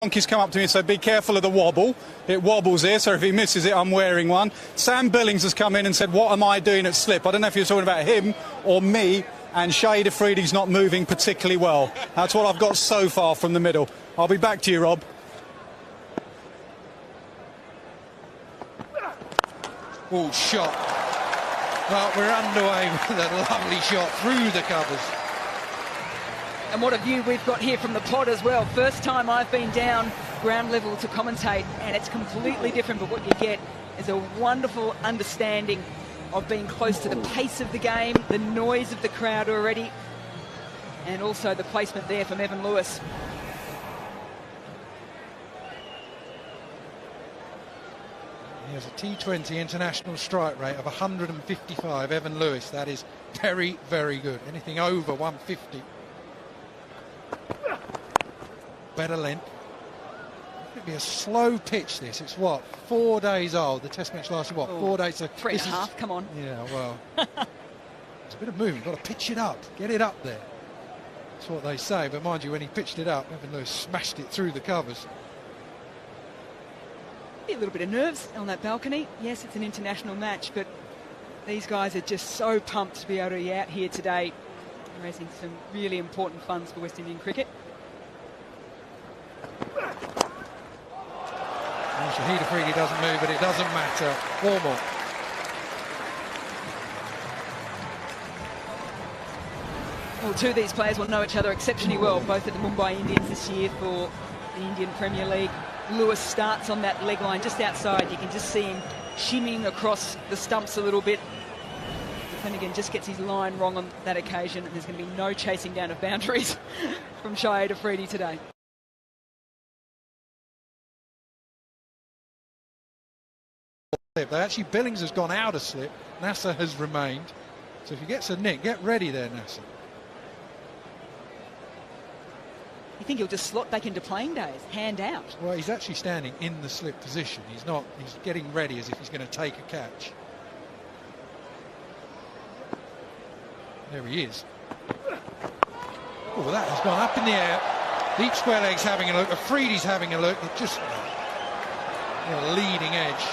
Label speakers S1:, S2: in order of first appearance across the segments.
S1: Donkey's come up to me and said, be careful of the wobble. It wobbles here, so if he misses it, I'm wearing one. Sam Billings has come in and said, what am I doing at slip? I don't know if you're talking about him or me, and Shahid Afridi's not moving particularly well. That's what I've got so far from the middle. I'll be back to you, Rob.
S2: Oh, shot. Well, we're underway with a lovely shot through the covers.
S3: And what a view we've got here from the pod as well. First time I've been down ground level to commentate, and it's completely different, but what you get is a wonderful understanding of being close to the pace of the game, the noise of the crowd already, and also the placement there from Evan Lewis.
S2: He has a T20 international strike rate of 155, Evan Lewis. That is very, very good. Anything over 150. Better length. It'll be a slow pitch, this. It's what, 4 days old. The test match lasted what, 4 days? So
S3: 3.5, come on.
S2: Yeah, well, it's a bit of movement. You've got to pitch it up, get it up there. That's what they say. But mind you, when he pitched it up, Evan Lewis smashed it through the covers.
S3: A little bit of nerves on that balcony. Yes, it's an international match, but these guys are just so pumped to be able to be out here today, raising some really important funds for West Indian cricket.
S2: Shahid Afridi doesn't move, but it doesn't matter. 4 more.
S3: Well, two of these players will know each other exceptionally well, both at the Mumbai Indians this year for the Indian Premier League. Lewis starts on that leg line just outside. You can just see him shimmying across the stumps a little bit. Flanagan just gets his line wrong on that occasion, and there's going to be no chasing down of boundaries from Shahid Afridi today.
S2: Actually, Billings has gone out of slip. Nasser has remained. So if he gets a nick, get ready there, Nasser.
S3: You think he'll just slot back into playing days, hand out?
S2: Well, he's actually standing in the slip position. He's not. He's getting ready as if he's going to take a catch. There he is. Oh, that has gone up in the air. Deep square leg's having a look. Afridi's having a look. It just a leading edge.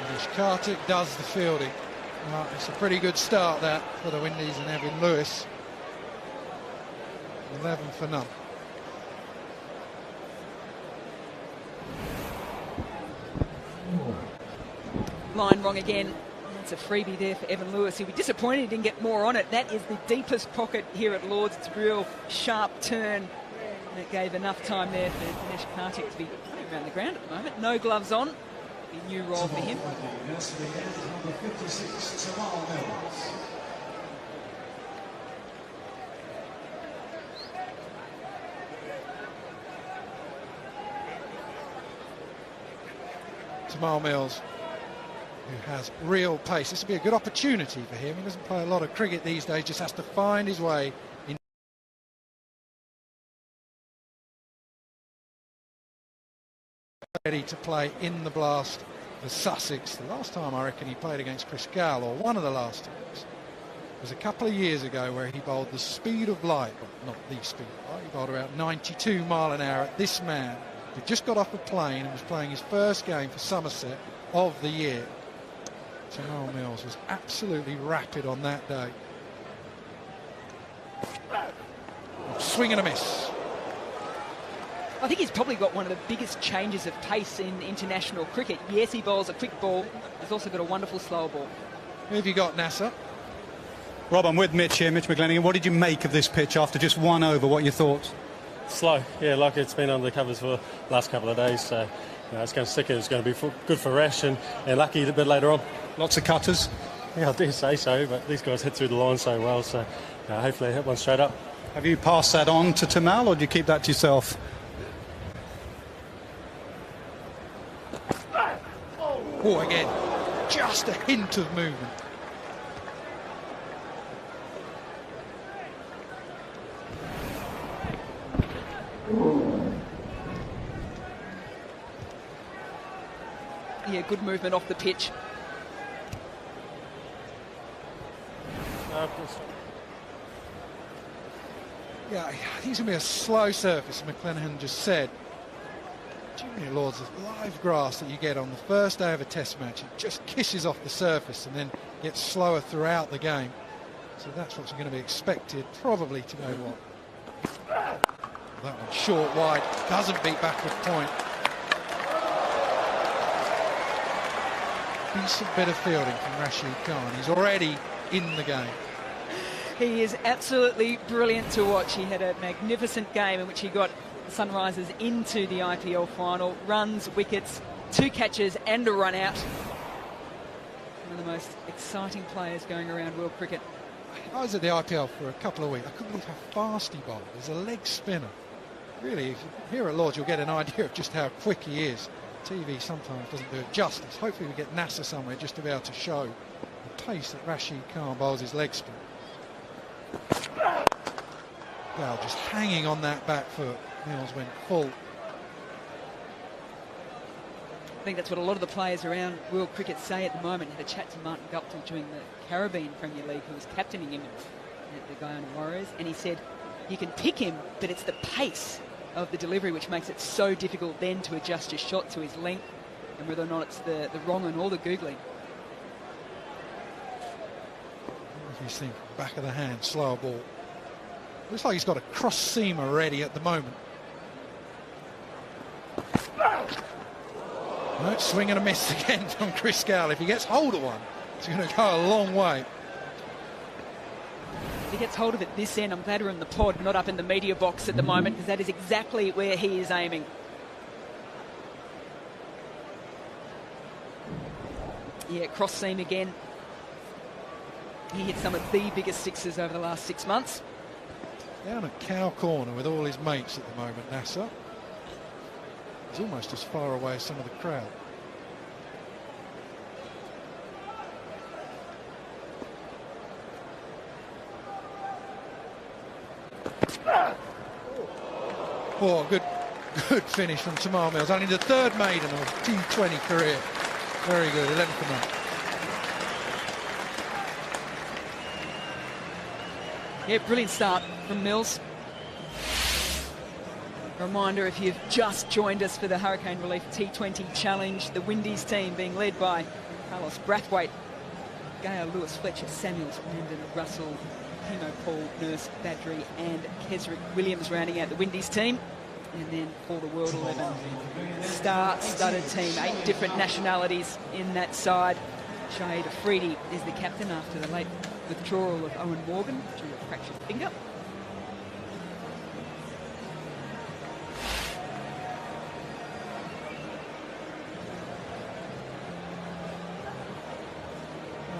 S2: Dinesh Karthik does the fielding. Well, it's a pretty good start that for the Windies and Evan Lewis. 11 for none.
S3: Line wrong again. That's a freebie there for Evan Lewis. He'll be disappointed he didn't get more on it. That is the deepest pocket here at Lords. It's a real sharp turn. And it gave enough time there for Dinesh Karthik to be running around the ground at the moment. No gloves on. A new role for him.
S2: Tamal Mills, who has real pace. This will be a good opportunity for him. He doesn't play a lot of cricket these days, just has to find his way in. Ready to play in the blast for Sussex. The last time I reckon he played against Chris Gale, or one of the last times, was a couple of years ago where he bowled the speed of light, well, not the speed of light, he bowled about 92 mile an hour at this man who just got off a plane and was playing his first game for Somerset of the year. Tamal Mills was absolutely rapid on that day. Swing and a miss.
S3: I think he's probably got one of the biggest changes of pace in international cricket. Yes, he bowls a quick ball. He's also got a wonderful slower ball.
S2: Who have you got, Nasser?
S1: Rob, I'm with Mitch here, Mitch McGlennigan. What did you make of this pitch after just 1 over? What are your thoughts?
S4: Slow, yeah, like it's been on the covers for the last couple of days, so it's going to stick. It's going to be good for Rash and Lucky a bit later on.
S1: Lots of cutters?
S4: Yeah, I dare say so, but these guys hit through the line so well, so hopefully they hit one straight up.
S1: Have you passed that on to Tamal, or do you keep that to yourself?
S2: Oh, again, just a hint of movement.
S3: Yeah, good movement off the pitch.
S2: Yeah, I think it's going to be a slow surface, McClenaghan just said. Junior Lords, the live grass that you get on the first day of a test match, it just kisses off the surface and then gets slower throughout the game. So that's what's going to be expected, probably, to go what? That one short, wide, doesn't beat backward point. Decent bit of fielding from Rashid Khan. He's already in the game.
S3: He is absolutely brilliant to watch. He had a magnificent game in which he got Sunrisers into the IPL final. Runs, wickets, 2 catches and a run out. One of the most exciting players going around world cricket.
S2: I was at the IPL for a couple of weeks. I couldn't believe how fast he bowled. He's a leg spinner. Really, if you're here at Lord's, you'll get an idea of just how quick he is. TV sometimes doesn't do it justice. Hopefully we get NASA somewhere just to be able to show the pace that Rashid Khan bowls his leg spin. Well, just hanging on that back foot. Mills went full.
S3: I think that's what a lot of the players around world cricket say at the moment. I had a chat to Martin Guptill during the Caribbean Premier League, who was captaining him at the Guyana Warriors, and he said you can pick him, but it's the pace of the delivery which makes it so difficult then to adjust your shot to his length, and whether or not it's the wrong one or the googly.
S2: What do you think? Back of the hand, slower ball. Looks like he's got a cross seamer ready at the moment. No, swing and a miss again from Chris Gale. If he gets hold of one, it's going to go a long way.
S3: If he gets hold of it this end, I'm glad we're in the pod, not up in the media box at the moment, because that is exactly where he is aiming. Yeah, cross seam again. He hit some of the biggest sixes over the last 6 months.
S2: Down at Cow Corner with all his mates at the moment, Nasser. He's almost as far away as some of the crowd. Oh, good finish from Tamar Mills. Only the 3rd maiden of T20 career. Very good, 11 for none.
S3: Yeah, brilliant start from Mills. A reminder, if you've just joined us for the Hurricane Relief T20 Challenge, the Windies team being led by Carlos Brathwaite, Gale, Lewis, Fletcher, Samuels, Landon, Russell, Hemo, Paul, Nurse, Badri and Kesrick Williams rounding out the Windies team. And then for the World 11, star-studded team, 8 different nationalities in that side. Shahid Afridi is the captain after the late withdrawal of Owen Morgan due to a fractured finger.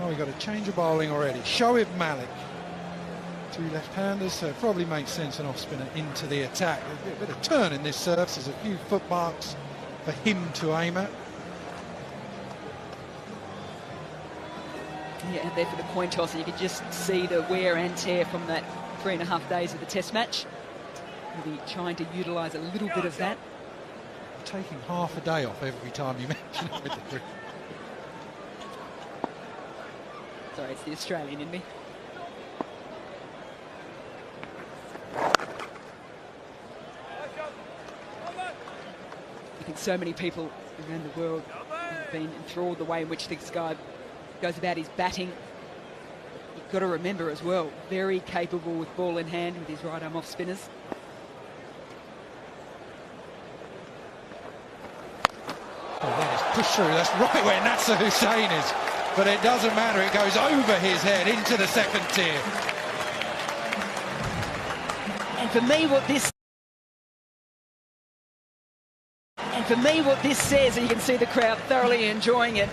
S2: Oh, we got a change of bowling already. Shoaib Malik. 2 left-handers, so it probably makes sense an off-spinner into the attack. There's a bit of turn in this surface. There's a few footmarks for him to aim at.
S3: Yeah, and there for the coin toss, and you could just see the wear and tear from that 3.5 days of the test match. He'll be trying to utilise a little bit of that.
S2: Taking half a day off every time you mention it with the cricket.
S3: Sorry, it's the Australian in me. I think so many people around the world have been enthralled the way in which this guy goes about his batting. You've got to remember as well, very capable with ball in hand with his right arm off spinners.
S2: Oh, that is pushed through. That's right where Nasser Hussain is. But it doesn't matter. It goes over his head into the 2nd tier.
S3: And for me, what this says, and you can see the crowd thoroughly enjoying it,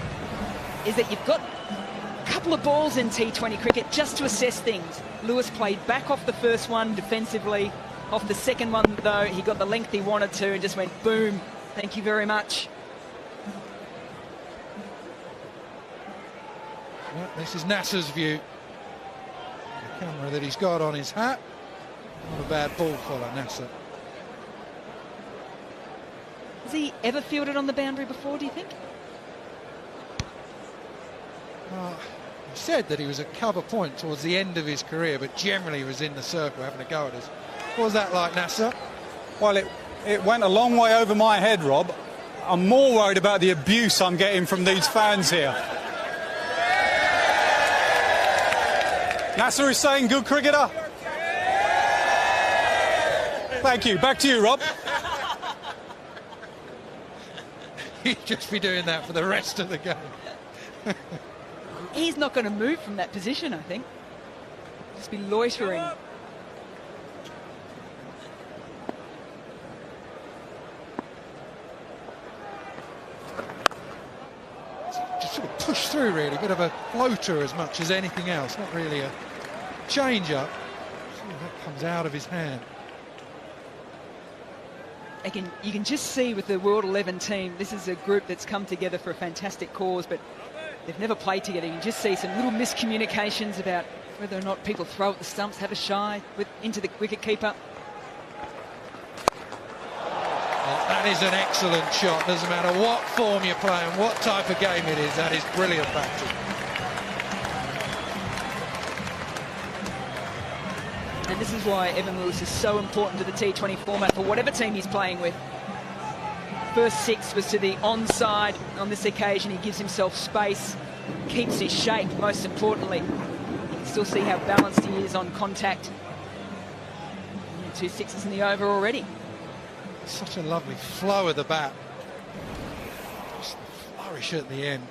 S3: is that you've got a couple of balls in T20 cricket just to assess things. Lewis played back off the first one defensively. Off the second one, though, he got the length he wanted to and just went boom. Thank you very much.
S2: Well, this is Nasser's view. The camera that he's got on his hat. Not a bad ball follow, Nasser.
S3: Has he ever fielded on the boundary before, do you think?
S2: He said that he was at cover point towards the end of his career, but generally was in the circle having a go at us. What was that like, Nasser?
S1: Well, it went a long way over my head, Rob. I'm more worried about the abuse I'm getting from these fans here. Nasser is saying good cricketer. Thank you. Back to you, Rob.
S2: He'd just be doing that for the rest of the game.
S3: He's not going to move from that position, I think. Just be loitering.
S2: Just sort of push through, really. Bit of a floater as much as anything else. Not really a change-up. That comes out of his hand.
S3: Again, you can just see with the World 11 team, this is a group that's come together for a fantastic cause, but they've never played together. You can just see some little miscommunications about whether or not people throw at the stumps, have a shy into the wicket-keeper.
S2: Oh, that is an excellent shot. Doesn't matter what form you're playing, what type of game it is. That is brilliant batting.
S3: And this is why Evan Lewis is so important to the T20 format for whatever team he's playing with. First 6 was to the onside. On this occasion, he gives himself space, keeps his shape, most importantly. You can still see how balanced he is on contact. Yeah, 2 sixes in the over already.
S2: Such a lovely flow of the bat. Just the flourish at the end.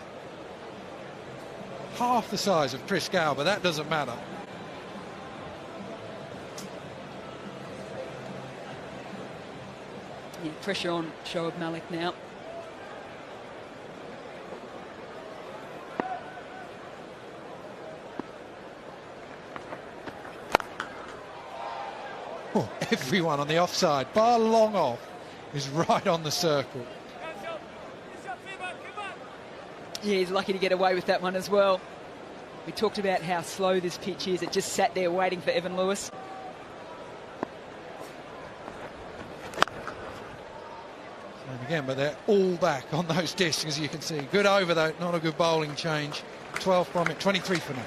S2: Half the size of Chris Gale, but that doesn't matter.
S3: Yeah, pressure on Shoaib Malik now.
S2: Oh, everyone on the offside, bar long off, is right on the circle.
S3: Yeah, he's lucky to get away with that one as well. We talked about how slow this pitch is. It just sat there waiting for Evan Lewis.
S2: And again, but they're all back on those discs, as you can see. Good over, though, not a good bowling change. 12 from it, 23 for now.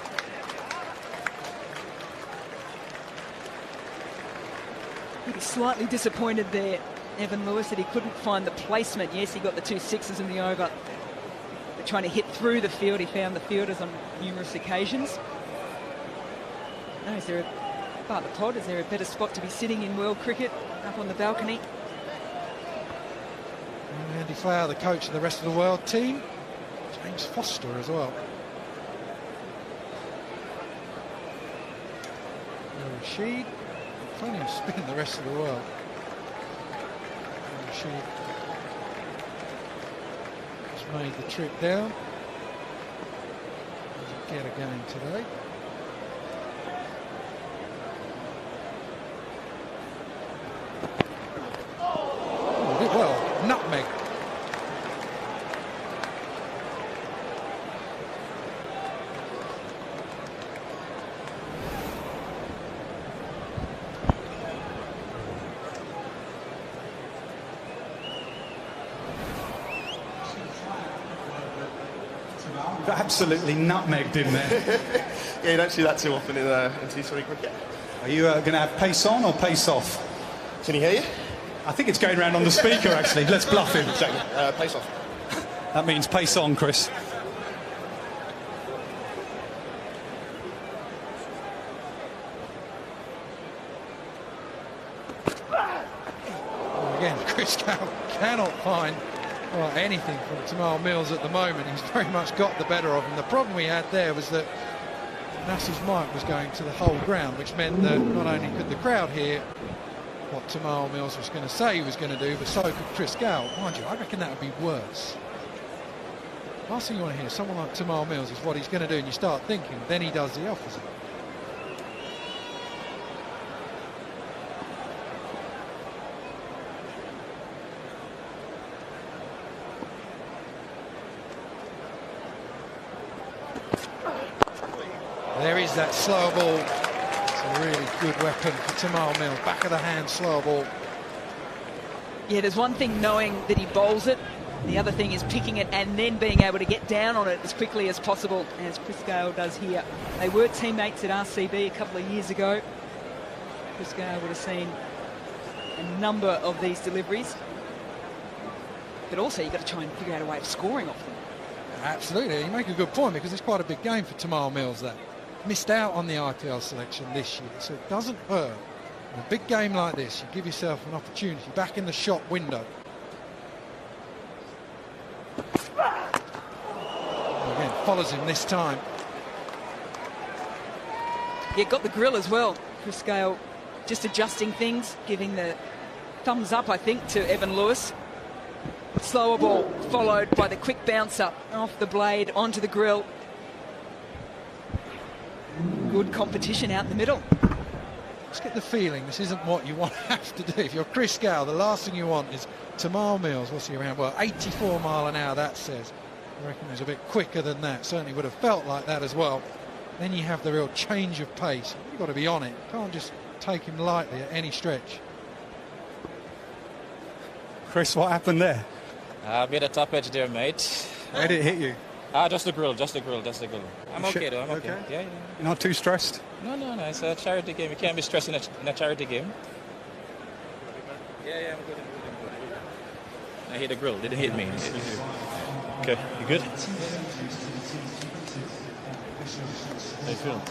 S3: He was slightly disappointed there, Evan Lewis, that he couldn't find the placement. Yes, he got the 2 sixes in the over. But trying to hit through the field, he found the fielders on numerous occasions. No, is there a pod? Is there a better spot to be sitting in world cricket? Up on the balcony?
S2: And Andy Flower, the coach of the rest of the world team. James Foster as well. Rashid. Plenty of spin the rest of the world. Rashid just made the trip down. Doesn't get a game today. Oh, did well. Nutmeg.
S1: Absolutely nutmegged in there.
S5: Yeah, you don't see that too often in T20 cricket.
S1: Are you going to have pace on or pace off?
S5: Can he hear you?
S1: I think it's going around on the speaker, actually. Let's bluff him.
S5: Exactly. Pace off.
S1: That means pace on, Chris.
S2: Again, Chris Gale cannot find anything from Tamal Mills at the moment. He's very much got the better of him. The problem we had there was that Nasser's mic was going to the whole ground, which meant that not only could the crowd hear what Tamal Mills was going to say he was going to do, but so could Chris Gale. Mind you, I reckon that would be worse. Last thing you want to hear, someone like Tamal Mills, is what he's going to do, and you start thinking, then he does the opposite. There is that slower ball. It's a really good weapon for Tamal Mills. Back of the hand, slower ball.
S3: Yeah, there's one thing knowing that he bowls it. The other thing is picking it and then being able to get down on it as quickly as possible, as Chris Gale does here. They were teammates at RCB a couple of years ago. Chris Gale would have seen number of these deliveries. But also you've got to try and figure out a way of scoring off them.
S2: Absolutely, you make a good point, because it's quite a big game for Tamal Mills that missed out on the IPL selection this year, so it doesn't hurt. In a big game like this, you give yourself an opportunity back in the shot window. Again, follows him this time.
S3: Yeah, got the grill as well. Chris Gayle just adjusting things, giving the thumbs up, I think, to Evan Lewis. Slower ball followed by the quick bounce up off the blade onto the grill. Good competition out in the middle.
S2: Just get the feeling this isn't what you want to have to do. If you're Chris Gayle, the last thing you want is Tamal Mills. What's he around? Well, 84 mile an hour, that says. I reckon he was a bit quicker than that. Certainly would have felt like that as well. Then you have the real change of pace. You've got to be on it. You can't just take him lightly at any stretch.
S1: Chris, what happened there?
S6: A bit of top edge there, mate.
S1: Where did it hit you?
S6: Just the grill. I'm okay though, I'm okay. Yeah.
S1: You're not too stressed?
S6: No, it's a charity game. You can't be stressing in a charity game. Yeah, I'm good. I hit the grill, didn't hit me.
S4: Okay, you good? How you feeling?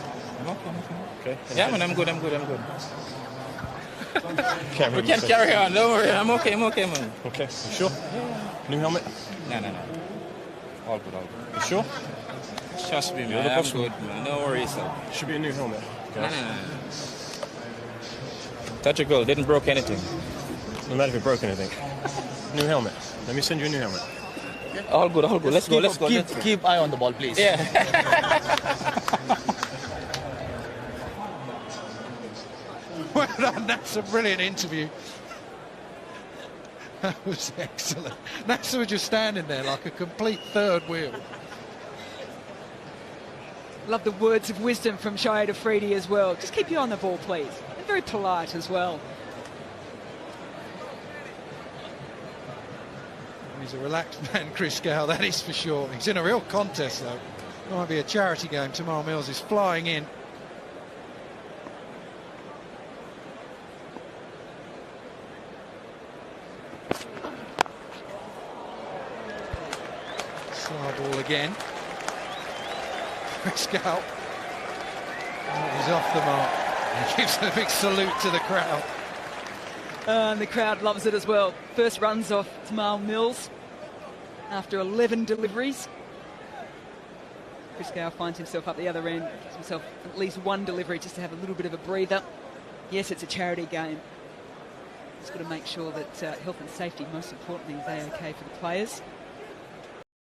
S6: I'm okay.
S4: Okay.
S6: Yeah, man, I'm good. We can carry on, don't worry. I'm okay, man.
S4: Okay, you sure? Yeah. New helmet?
S6: No. All good.
S4: You sure?
S6: Trust me,
S4: You're
S6: man.
S4: the
S6: I'm
S4: boss,
S6: good, man. No worries, sir.
S4: Should be a new helmet. Okay.
S6: No. Touch a girl, didn't broke anything.
S4: No matter if it broke anything. New helmet. Let me send you a new helmet.
S6: All good. Let's go.
S7: Keep eye on the ball, please.
S6: Yeah.
S2: Well done, that's a brilliant interview. That was excellent. Nasser was just standing there like a complete third wheel.
S3: Love the words of wisdom from Shahid Afridi as well. Just keep your eye on the ball, please. And very polite as well.
S2: He's a relaxed man, Chris Gayle, that is for sure. He's in a real contest, though. It might be a charity game. Tamal Mills is flying in. Slow ball again. Chris Gayle. He's off the mark. He gives a big salute to the crowd.
S3: And the crowd loves it as well. First runs off Tamal Mills after 11 deliveries. Chris Gayle finds himself up the other end, gives himself at least one delivery just to have a little bit of a breather. Yes, it's a charity game. Just got to make sure that health and safety, most importantly, is A-OK for the players.